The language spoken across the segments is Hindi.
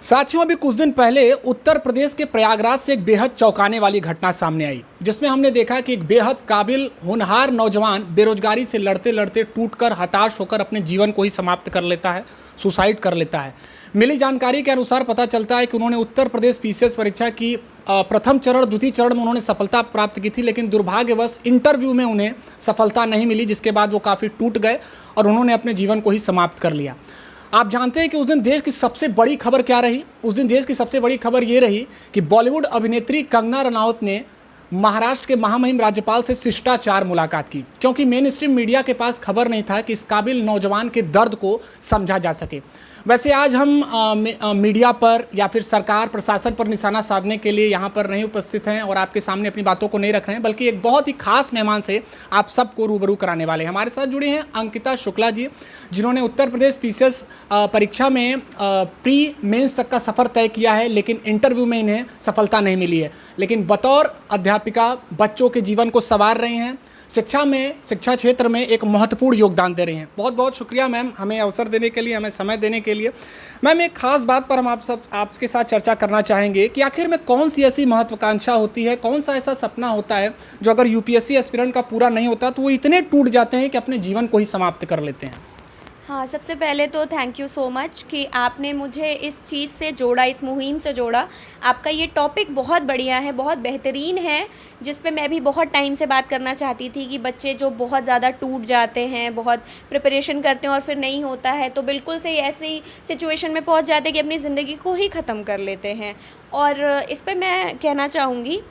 साथियों, अभी कुछ दिन पहले उत्तर प्रदेश के प्रयागराज से एक बेहद चौंकाने वाली घटना सामने आई, जिसमें हमने देखा कि एक बेहद काबिल होनहार नौजवान बेरोजगारी से लड़ते लड़ते टूटकर हताश होकर अपने जीवन को ही समाप्त कर लेता है, सुसाइड कर लेता है। मिली जानकारी के अनुसार पता चलता है कि उन्होंने उत्तर प्रदेश पीसीएस परीक्षा की प्रथम चरण द्वितीय चरण में उन्होंने सफलता प्राप्त की थी, लेकिन दुर्भाग्यवश इंटरव्यू में उन्हें सफलता नहीं मिली, जिसके बाद वो काफ़ी टूट गए और उन्होंने अपने जीवन को ही समाप्त कर लिया। आप जानते हैं कि उस दिन देश की सबसे बड़ी खबर क्या रही? उस दिन देश की सबसे बड़ी खबर ये रही कि बॉलीवुड अभिनेत्री कंगना रनौत ने महाराष्ट्र के महामहिम राज्यपाल से शिष्टाचार मुलाकात की, क्योंकि मेन स्ट्रीम मीडिया के पास खबर नहीं था कि इस काबिल नौजवान के दर्द को समझा जा सके। वैसे आज हम मीडिया पर या फिर सरकार प्रशासन पर निशाना साधने के लिए यहाँ पर नहीं उपस्थित हैं और आपके सामने अपनी बातों को नहीं रख रहे हैं, बल्कि एक बहुत ही खास मेहमान से आप सबको रूबरू कराने वाले हैं। हमारे साथ जुड़े हैं अंकिता शुक्ला जी, जिन्होंने उत्तर प्रदेश पीसीएस परीक्षा में प्री मेंस तक का सफ़र तय किया है, लेकिन इंटरव्यू में इन्हें सफलता नहीं मिली है। लेकिन बतौर अध्यापिका बच्चों के जीवन को संवार रही हैं, शिक्षा क्षेत्र में एक महत्वपूर्ण योगदान दे रही हैं। बहुत बहुत शुक्रिया मैम, हमें अवसर देने के लिए, हमें समय देने के लिए। मैम, एक खास बात पर हम आपके साथ चर्चा करना चाहेंगे कि आखिर में कौन सी ऐसी महत्वाकांक्षा होती है, कौन सा ऐसा सपना होता है जो अगर यूपीएससी एस्पिरेंट का पूरा नहीं होता तो वो इतने टूट जाते हैं कि अपने जीवन को ही समाप्त कर लेते हैं। हाँ, सबसे पहले तो थैंक यू सो मच कि आपने मुझे इस चीज़ से जोड़ा, इस मुहिम से जोड़ा। आपका ये टॉपिक बहुत बढ़िया है, बहुत बेहतरीन है, जिस पे मैं भी बहुत टाइम से बात करना चाहती थी कि बच्चे जो बहुत ज़्यादा टूट जाते हैं, बहुत प्रिपरेशन करते हैं और फिर नहीं होता है, तो बिल्कुल से ऐसी सिचुएशन में पहुंच जाते हैं कि अपनी ज़िंदगी को ही ख़त्म कर लेते हैं। और इस पे मैं कहना चाहूँगी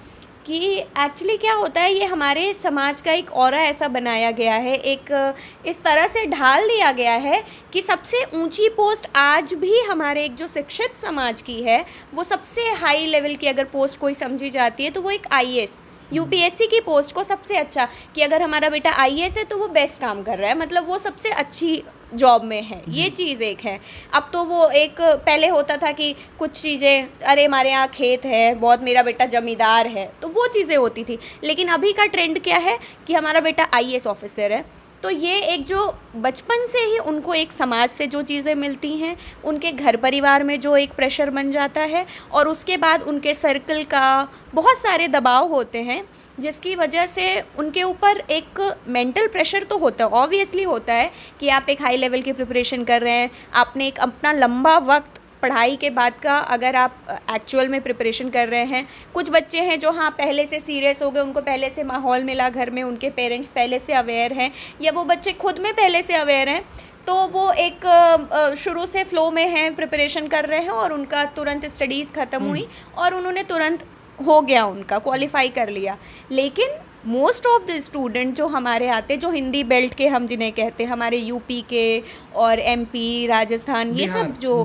कि एक्चुअली क्या होता है, ये हमारे समाज का एक ऑरा ऐसा बनाया गया है, एक इस तरह से ढाल दिया गया है कि सबसे ऊंची पोस्ट आज भी हमारे एक जो शिक्षित समाज की है, वो सबसे हाई लेवल की अगर पोस्ट कोई समझी जाती है तो वो एक आईएएस यूपीएससी की पोस्ट को सबसे अच्छा, कि अगर हमारा बेटा आईएएस है तो वो बेस्ट काम कर रहा है, मतलब वो सबसे अच्छी जॉब में है, ये चीज़ एक है। अब तो वो एक पहले होता था कि कुछ चीज़ें, अरे हमारे यहाँ खेत है बहुत, मेरा बेटा जमींदार है, तो वो चीज़ें होती थी। लेकिन अभी का ट्रेंड क्या है कि हमारा बेटा आईएएस ऑफिसर है। तो ये एक जो बचपन से ही उनको एक समाज से जो चीज़ें मिलती हैं, उनके घर परिवार में जो एक प्रेशर बन जाता है, और उसके बाद उनके सर्कल का बहुत सारे दबाव होते हैं, जिसकी वजह से उनके ऊपर एक मेंटल प्रेशर तो होता है, ऑब्वियसली होता है कि आप एक हाई लेवल की प्रिपरेशन कर रहे हैं, आपने एक अपना लंबा वक्त पढ़ाई के बाद का अगर आप एक्चुअल में प्रिपरेशन कर रहे हैं। कुछ बच्चे हैं जो हाँ पहले से सीरियस हो गए, उनको पहले से माहौल मिला घर में, उनके पेरेंट्स पहले से अवेयर हैं, या वो बच्चे खुद में पहले से अवेयर हैं, तो वो एक शुरू से फ़्लो में हैं, प्रिपरेशन कर रहे हैं, और उनका तुरंत स्टडीज़ ख़त्म हुई और उन्होंने तुरंत हो गया, उनका क्वालिफाई कर लिया। लेकिन मोस्ट ऑफ द स्टूडेंट जो हमारे आते, जो हिंदी बेल्ट के हम जिन्हें कहते हैं, हमारे यूपी के और एमपी, राजस्थान, ये सब जो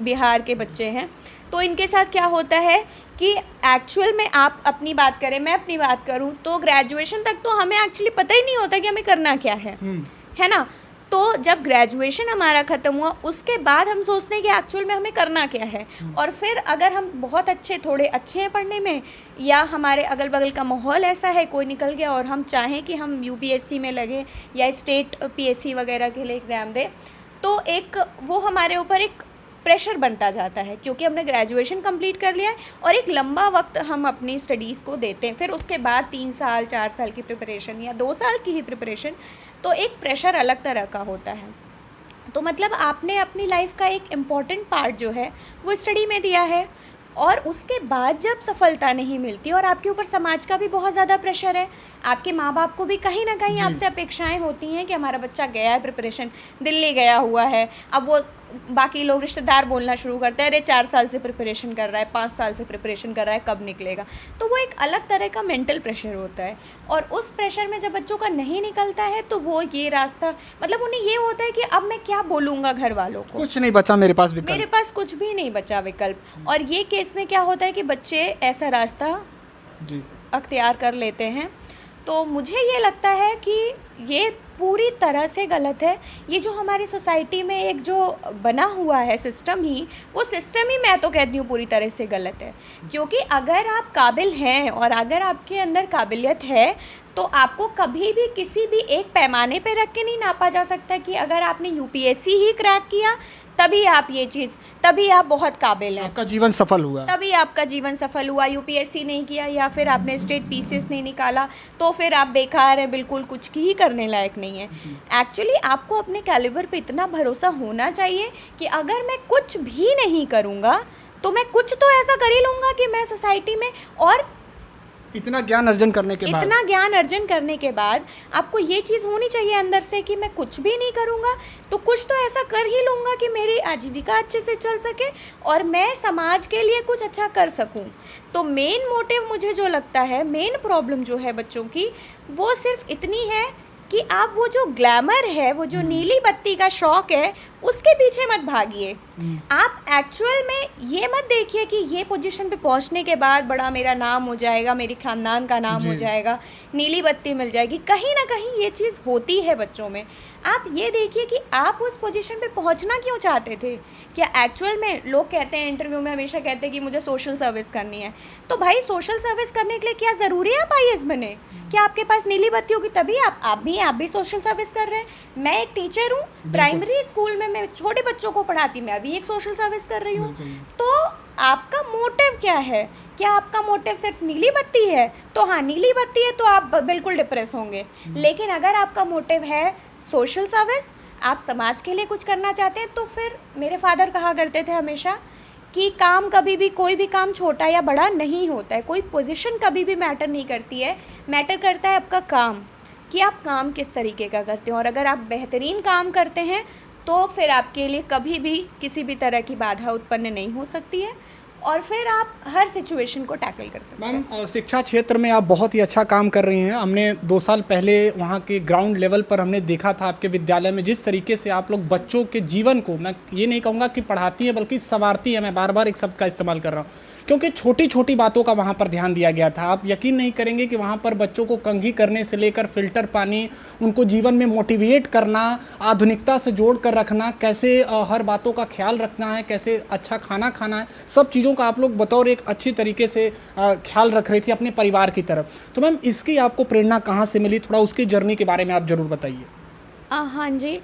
बिहार के बच्चे हैं, तो इनके साथ क्या होता है कि एक्चुअल में आप अपनी बात करें, मैं अपनी बात करूं, तो ग्रेजुएशन तक तो हमें एक्चुअली पता ही नहीं होता कि हमें करना क्या है ना। तो जब ग्रेजुएशन हमारा ख़त्म हुआ, उसके बाद हम सोचते हैं कि एक्चुअल में हमें करना क्या है। और फिर अगर हम बहुत थोड़े अच्छे हैं पढ़ने में, या हमारे अगल बगल का माहौल ऐसा है, कोई निकल गया और हम चाहें कि हम यूपीएससी में लगे या स्टेट पीएससी वगैरह के लिए एग्ज़ाम दें, तो एक वो हमारे ऊपर एक प्रेशर बनता जाता है, क्योंकि हमने ग्रेजुएशन कंप्लीट कर लिया है और एक लंबा वक्त हम अपनी स्टडीज़ को देते हैं। फिर उसके बाद 3 साल 4 साल की प्रिपरेशन या 2 साल की ही प्रिपरेशन, तो एक प्रेशर अलग तरह का होता है। तो मतलब आपने अपनी लाइफ का एक इम्पॉर्टेंट पार्ट जो है वो स्टडी में दिया है, और उसके बाद जब सफलता नहीं मिलती, और आपके ऊपर समाज का भी बहुत ज़्यादा प्रेशर है, आपके माँ बाप को भी कहीं ना कहीं आपसे अपेक्षाएं होती हैं कि हमारा बच्चा गया है प्रिपरेशन, दिल्ली गया हुआ है, अब वो बाकी लोग रिश्तेदार बोलना शुरू करते हैं, अरे 4 साल से प्रिपरेशन कर रहा है, 5 साल से प्रिपरेशन कर रहा है, कब निकलेगा। तो वो एक अलग तरह का मेंटल प्रेशर होता है, और उस प्रेशर में जब बच्चों का नहीं निकलता है, तो वो ये रास्ता, मतलब उन्हें ये होता है कि अब मैं क्या बोलूँगा घर वालों को, कुछ नहीं बचा मेरे पास विकल्प, मेरे पास कुछ भी नहीं बचा विकल्प। और ये केस में क्या होता है कि बच्चे ऐसा रास्ता अख्तियार कर लेते हैं। तो मुझे ये लगता है कि ये पूरी तरह से गलत है। ये जो हमारी सोसाइटी में एक जो बना हुआ है सिस्टम ही, वो सिस्टम ही मैं तो कहती हूँ पूरी तरह से गलत है। क्योंकि अगर आप काबिल हैं और अगर आपके अंदर काबिलियत है, तो आपको कभी भी किसी भी एक पैमाने पे रख के नहीं नापा जा सकता कि अगर आपने यूपीएससी ही क्रैक किया तभी आप ये चीज़, तभी आप बहुत काबिल हैं, आपका जीवन सफल हुआ। तभी आपका जीवन सफल हुआ। यूपीएससी नहीं किया या फिर आपने स्टेट पीसीएस नहीं निकाला तो फिर आप बेकार हैं, बिल्कुल कुछ ही करने लायक नहीं है। एक्चुअली आपको अपने कैलिबर पे इतना भरोसा होना चाहिए कि अगर मैं कुछ भी नहीं करूँगा तो मैं कुछ तो ऐसा कर ही लूँगा कि मैं सोसाइटी में, और इतना ज्ञान अर्जन करने के बाद, इतना ज्ञान अर्जन करने के बाद आपको ये चीज़ होनी चाहिए अंदर से कि मैं कुछ भी नहीं करूँगा तो कुछ तो ऐसा कर ही लूँगा कि मेरी आजीविका अच्छे से चल सके और मैं समाज के लिए कुछ अच्छा कर सकूँ। तो मेन मोटिव मुझे जो लगता है, मेन प्रॉब्लम जो है बच्चों की, वो सिर्फ इतनी है कि आप वो जो ग्लैमर है, वो जो नीली बत्ती का शौक है, उसके पीछे मत भागिए। आप एक्चुअल में ये मत देखिए कि ये पोजीशन पे पहुंचने के बाद बड़ा मेरा नाम हो जाएगा, मेरे खानदान का नाम हो जाएगा, नीली बत्ती मिल जाएगी। कहीं ना कहीं ये चीज़ होती है बच्चों में। आप ये देखिए कि आप उस पोजीशन पे पहुंचना क्यों चाहते थे। क्या एक्चुअल में लोग कहते हैं, इंटरव्यू में हमेशा कहते हैं कि मुझे सोशल सर्विस करनी है, तो भाई सोशल सर्विस करने के लिए क्या ज़रूरी है आप आईएएस बने? क्या आपके पास नीली बत्ती होगी तभी आप भी सोशल सर्विस कर रहे हैं? मैं एक टीचर हूँ, प्राइमरी स्कूल में मैं छोटे बच्चों को पढ़ाती, मैं अभी एक सोशल सर्विस कर रही हूँ। तो आपका मोटिव क्या है? क्या आपका मोटिव सिर्फ नीली बत्ती है? तो हाँ, नीली बत्ती है तो आप बिल्कुल डिप्रेस होंगे। लेकिन अगर आपका मोटिव है सोशल सर्विस, आप समाज के लिए कुछ करना चाहते हैं, तो फिर मेरे फादर कहा करते थे हमेशा कि काम कभी भी, कोई भी काम छोटा या बड़ा नहीं होता है, कोई पोजीशन कभी भी मैटर नहीं करती है, मैटर करता है आपका काम, कि आप काम किस तरीके का करते हो। और अगर आप बेहतरीन काम करते हैं तो फिर आपके लिए कभी भी किसी भी तरह की बाधा उत्पन्न नहीं हो सकती है और फिर आप हर सिचुएशन को टैकल कर सकते हैं। मैम, शिक्षा क्षेत्र में आप बहुत ही अच्छा काम कर रही हैं। हमने 2 साल पहले वहाँ के ग्राउंड लेवल पर हमने देखा था आपके विद्यालय में, जिस तरीके से आप लोग बच्चों के जीवन को, मैं ये नहीं कहूँगा कि पढ़ाती है बल्कि संवारती है, मैं बार बार एक शब्द का इस्तेमाल कर रहा हूँ, क्योंकि छोटी छोटी बातों का वहाँ पर ध्यान दिया गया था। आप यकीन नहीं करेंगे कि वहाँ पर बच्चों को कंघी करने से लेकर फिल्टर पानी, उनको जीवन में मोटिवेट करना, आधुनिकता से जोड़ कर रखना, कैसे हर बातों का ख्याल रखना है, कैसे अच्छा खाना खाना है, सब चीज़ों का आप लोग बतौर एक अच्छी तरीके से ख्याल रख रही थी अपने परिवार की तरफ। तो मैम, इसकी आपको प्रेरणा कहाँ से मिली? थोड़ा उसकी जर्नी के बारे में आप ज़रूर बताइए। हाँ जी,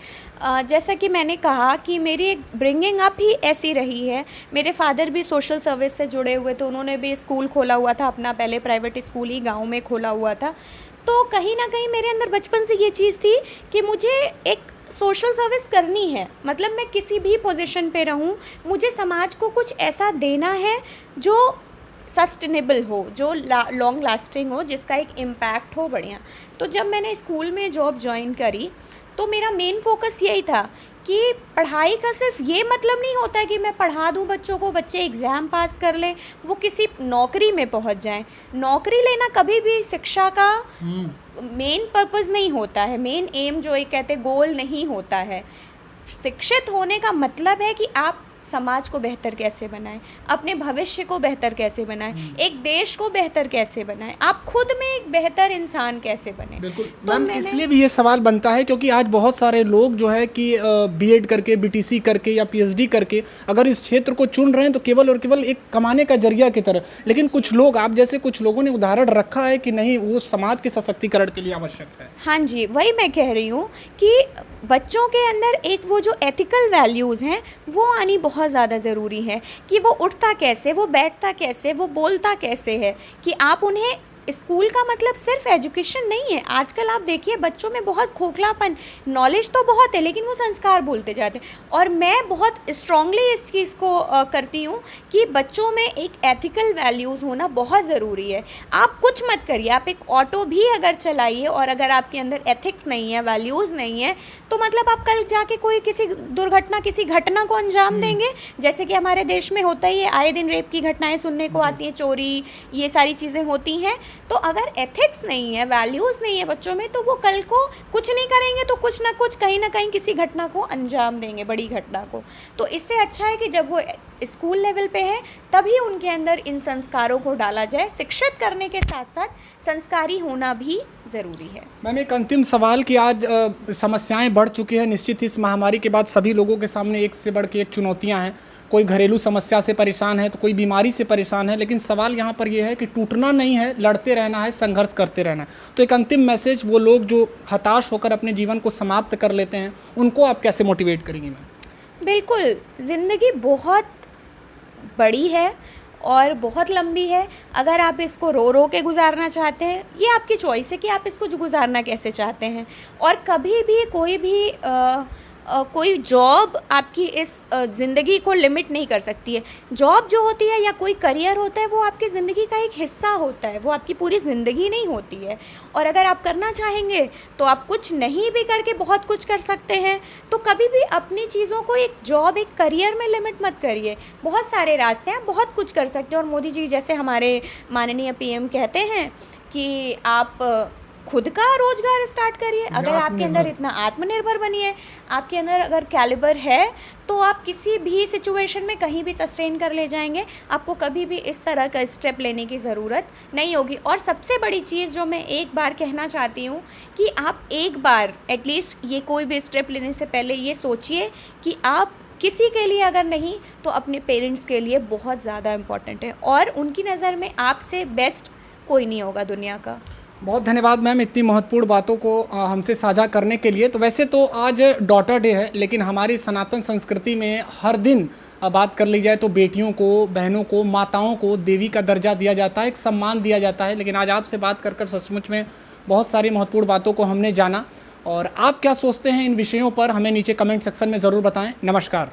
जैसा कि मैंने कहा कि मेरी एक ब्रिंगिंग अप ही ऐसी रही है। मेरे फादर भी सोशल सर्विस से जुड़े हुए थे, उन्होंने भी स्कूल खोला हुआ था अपना, पहले प्राइवेट स्कूल ही गांव में खोला हुआ था। तो कहीं ना कहीं मेरे अंदर बचपन से ये चीज़ थी कि मुझे एक सोशल सर्विस करनी है, मतलब मैं किसी भी पोजीशन पे रहूं, मुझे समाज को कुछ ऐसा देना है जो सस्टेनेबल हो, जो लॉन्ग लास्टिंग हो, जिसका एक इम्पैक्ट हो बढ़िया। तो जब मैंने स्कूल में जॉब ज्वाइन करी तो मेरा मेन फोकस यही था कि पढ़ाई का सिर्फ ये मतलब नहीं होता है कि मैं पढ़ा दूं बच्चों को, बच्चे एग्ज़ाम पास कर लें, वो किसी नौकरी में पहुंच जाएं। नौकरी लेना कभी भी शिक्षा का मेन पर्पस नहीं होता है, मेन एम जो एक कहते गोल नहीं होता है। शिक्षित होने का मतलब है कि आप समाज को बेहतर कैसे बनाएं, अपने भविष्य को बेहतर कैसे बनाएं, एक देश को बेहतर कैसे बनाएं, आप खुद में एक बेहतर इंसान कैसे बने। बिल्कुल तो मैम, इसलिए भी ये सवाल बनता है क्योंकि आज बहुत सारे लोग जो है कि बीएड करके, बीटीसी करके या पीएचडी करके अगर इस क्षेत्र को चुन रहे हैं तो केवल और केवल एक कमाने का जरिया की तरह। लेकिन कुछ लोग, आप जैसे कुछ लोगों ने उदाहरण रखा है कि नहीं, वो समाज के सशक्तिकरण के लिए आवश्यक है। हाँ जी, वही मैं कह रही हूँ कि बच्चों के अंदर एक वो जो एथिकल वैल्यूज़ हैं वो आनी बहुत ज़्यादा ज़रूरी है, कि वो उठता कैसे, वो बैठता कैसे, वो बोलता कैसे है, कि आप उन्हें, स्कूल का मतलब सिर्फ एजुकेशन नहीं है। आजकल आप देखिए बच्चों में बहुत खोखलापन, नॉलेज तो बहुत है लेकिन वो संस्कार बोलते जाते हैं। और मैं बहुत स्ट्रांगली इस चीज़ को करती हूँ कि बच्चों में एक एथिकल वैल्यूज़ होना बहुत ज़रूरी है। आप कुछ मत करिए, आप एक ऑटो भी अगर चलाइए और अगर आपके अंदर एथिक्स नहीं है, वैल्यूज़ नहीं है, तो मतलब आप कल जाके कोई किसी दुर्घटना, किसी घटना को अंजाम देंगे। जैसे कि हमारे देश में होता ही है, आए दिन रेप की घटनाएँ सुनने को आती हैं, चोरी, ये सारी चीज़ें होती हैं। तो अगर एथिक्स नहीं है, वैल्यूज़ नहीं है बच्चों में, तो वो कल को कुछ नहीं करेंगे तो कुछ ना कुछ, कहीं ना कहीं किसी घटना को अंजाम देंगे, बड़ी घटना को। तो इससे अच्छा है कि जब वो स्कूल लेवल पे है तभी उनके अंदर इन संस्कारों को डाला जाए। शिक्षित करने के साथ साथ संस्कारी होना भी ज़रूरी है। मैम, एक अंतिम सवाल कि आज समस्याएं बढ़ चुकी हैं। निश्चित ही इस महामारी के बाद सभी लोगों के सामने एक से बढ़ के एक चुनौतियां हैं। कोई घरेलू समस्या से परेशान है तो कोई बीमारी से परेशान है, लेकिन सवाल यहाँ पर यह है कि टूटना नहीं है, लड़ते रहना है, संघर्ष करते रहना है। तो एक अंतिम मैसेज, वो लोग जो हताश होकर अपने जीवन को समाप्त कर लेते हैं, उनको आप कैसे मोटिवेट करेंगी मैम? बिल्कुल, ज़िंदगी बहुत बड़ी है और बहुत लंबी है। अगर आप इसको रो रो के गुजारना चाहते हैं, ये आपकी चॉइस है कि आप इसको गुजारना कैसे चाहते हैं। और कभी भी कोई जॉब आपकी इस ज़िंदगी को लिमिट नहीं कर सकती है। जॉब जो होती है या कोई करियर होता है, वो आपकी ज़िंदगी का एक हिस्सा होता है, वो आपकी पूरी ज़िंदगी नहीं होती है। और अगर आप करना चाहेंगे तो आप कुछ नहीं भी करके बहुत कुछ कर सकते हैं। तो कभी भी अपनी चीज़ों को एक जॉब, एक करियर में लिमिट मत करिए। बहुत सारे रास्ते हैं, आप बहुत कुछ कर सकते हैं। और मोदी जी जैसे हमारे माननीय पीएम कहते हैं कि आप खुद का रोजगार स्टार्ट करिए। अगर आपके अंदर इतना आत्मनिर्भर बनिए, आपके अंदर अगर कैलिबर है, तो आप किसी भी सिचुएशन में कहीं भी सस्टेन कर ले जाएंगे। आपको कभी भी इस तरह का स्टेप लेने की ज़रूरत नहीं होगी। और सबसे बड़ी चीज़ जो मैं एक बार कहना चाहती हूँ कि आप एक बार एटलीस्ट ये कोई भी स्टेप लेने से पहले ये सोचिए कि आप किसी के लिए अगर नहीं तो अपने पेरेंट्स के लिए बहुत ज़्यादा इम्पॉर्टेंट है। और उनकी नज़र में आपसे बेस्ट कोई नहीं होगा दुनिया का। बहुत धन्यवाद मैम इतनी महत्वपूर्ण बातों को हमसे साझा करने के लिए। तो वैसे तो आज डॉटर डे है, लेकिन हमारी सनातन संस्कृति में हर दिन बात कर ली जाए तो बेटियों को, बहनों को, माताओं को देवी का दर्जा दिया जाता है, एक सम्मान दिया जाता है। लेकिन आज आपसे बात कर सचमुच में बहुत सारी महत्वपूर्ण बातों को हमने जाना। और आप क्या सोचते हैं इन विषयों पर, हमें नीचे कमेंट सेक्शन में ज़रूर बताएं। नमस्कार।